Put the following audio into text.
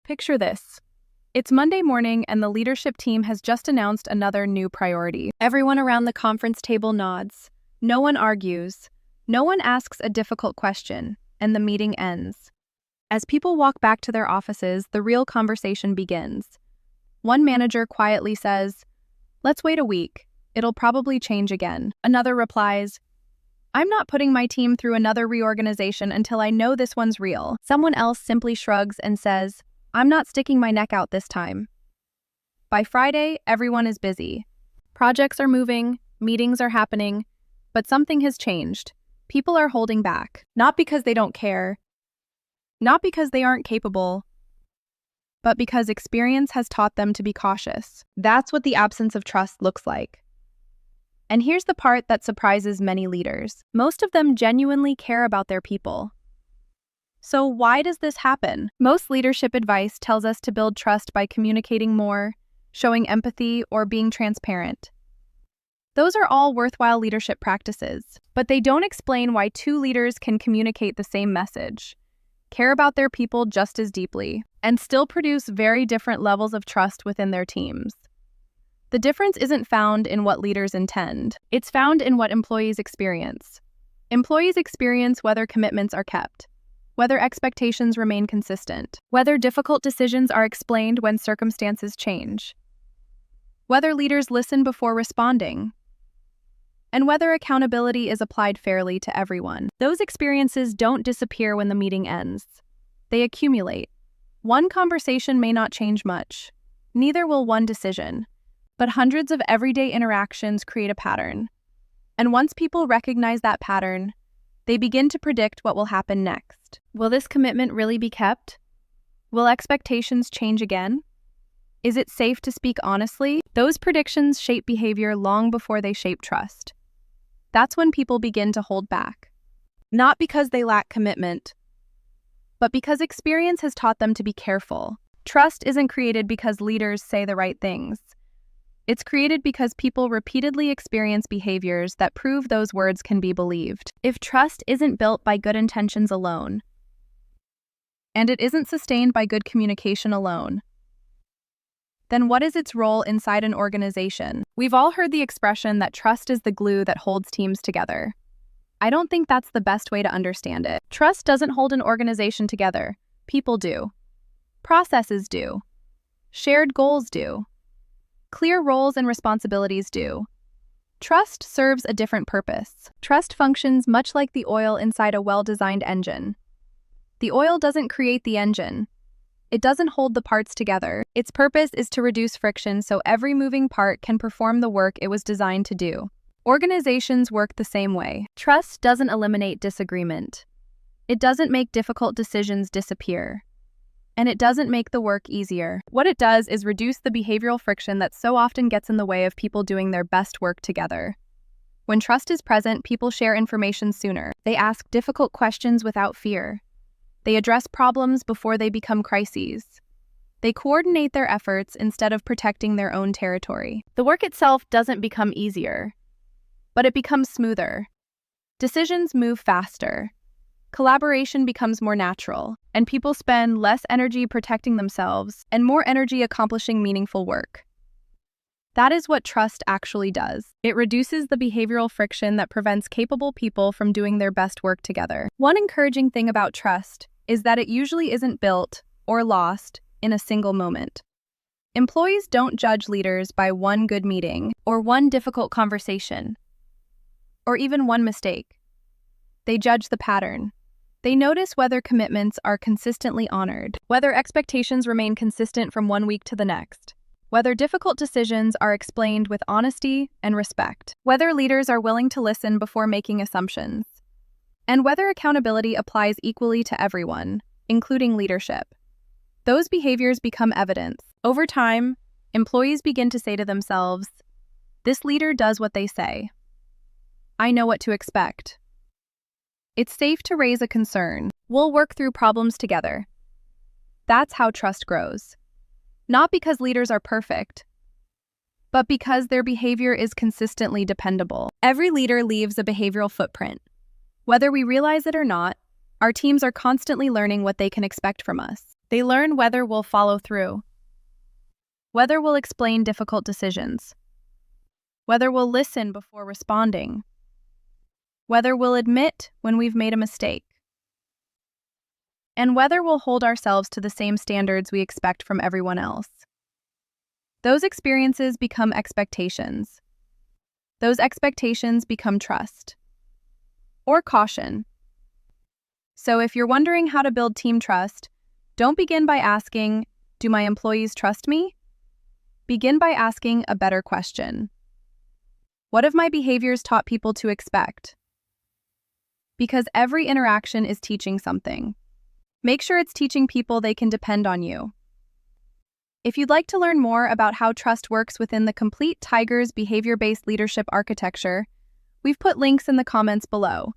Picture this. It's Monday morning and the leadership team has just announced another new priority. Everyone around the conference table nods. No one argues. No one asks a difficult question, and the meeting ends. As people walk back to their offices, the real conversation begins. One manager quietly says, "Let's wait a week. It'll probably change again." Another replies, "I'm not putting my team through another reorganization until I know this one's real." Someone else simply shrugs and says, "I'm not sticking my neck out this time." By Friday, everyone is busy. Projects are moving, meetings are happening, but something has changed. People are holding back, not because they don't care, not because they aren't capable, but because experience has taught them to be cautious. That's what the absence of trust looks like. And here's the part that surprises many leaders. Most of them genuinely care about their people. So why does this happen? Most leadership advice tells us to build trust by communicating more, showing empathy, or being transparent. Those are all worthwhile leadership practices, but they don't explain why two leaders can communicate the same message, care about their people just as deeply, and still produce very different levels of trust within their teams. The difference isn't found in what leaders intend. It's found in what employees experience. Employees experience whether commitments are kept, whether expectations remain consistent, whether difficult decisions are explained when circumstances change, whether leaders listen before responding, and whether accountability is applied fairly to everyone. Those experiences don't disappear when the meeting ends. They accumulate. One conversation may not change much. Neither will one decision. But hundreds of everyday interactions create a pattern. And once people recognize that pattern, they begin to predict what will happen next. Will this commitment really be kept? Will expectations change again? Is it safe to speak honestly? Those predictions shape behavior long before they shape trust. That's when people begin to hold back. Not because they lack commitment, but because experience has taught them to be careful. Trust isn't created because leaders say the right things. It's created because people repeatedly experience behaviors that prove those words can be believed. If trust isn't built by good intentions alone, and it isn't sustained by good communication alone, then what is its role inside an organization? We've all heard the expression that trust is the glue that holds teams together. I don't think that's the best way to understand it. Trust doesn't hold an organization together. People do. Processes do. Shared goals do. Clear roles and responsibilities do. Trust serves a different purpose. Trust functions much like the oil inside a well-designed engine. The oil doesn't create the engine. It doesn't hold the parts together. Its purpose is to reduce friction so every moving part can perform the work it was designed to do. Organizations work the same way. Trust doesn't eliminate disagreement. It doesn't make difficult decisions disappear. And it doesn't make the work easier. What it does is reduce the behavioral friction that so often gets in the way of people doing their best work together. When trust is present, people share information sooner. They ask difficult questions without fear. They address problems before they become crises. They coordinate their efforts instead of protecting their own territory. The work itself doesn't become easier, but it becomes smoother. Decisions move faster. Collaboration becomes more natural, and people spend less energy protecting themselves and more energy accomplishing meaningful work. That is what trust actually does. It reduces the behavioral friction that prevents capable people from doing their best work together. One encouraging thing about trust is that it usually isn't built or lost in a single moment. Employees don't judge leaders by one good meeting or one difficult conversation, or even one mistake. They judge the pattern. They notice whether commitments are consistently honored, whether expectations remain consistent from one week to the next, whether difficult decisions are explained with honesty and respect, whether leaders are willing to listen before making assumptions, and whether accountability applies equally to everyone, including leadership. Those behaviors become evidence. Over time, employees begin to say to themselves, "This leader does what they say. I know what to expect. It's safe to raise a concern. We'll work through problems together." That's how trust grows. Not because leaders are perfect, but because their behavior is consistently dependable. Every leader leaves a behavioral footprint. Whether we realize it or not, our teams are constantly learning what they can expect from us. They learn whether we'll follow through, whether we'll explain difficult decisions, whether we'll listen before responding, whether we'll admit when we've made a mistake, and whether we'll hold ourselves to the same standards we expect from everyone else. Those experiences become expectations. Those expectations become trust. Or caution. So if you're wondering how to build team trust, don't begin by asking, "Do my employees trust me?" Begin by asking a better question. What have my behaviors taught people to expect? Because every interaction is teaching something. Make sure it's teaching people they can depend on you. If you'd like to learn more about how trust works within the complete Tigers behavior-based leadership architecture, we've put links in the comments below.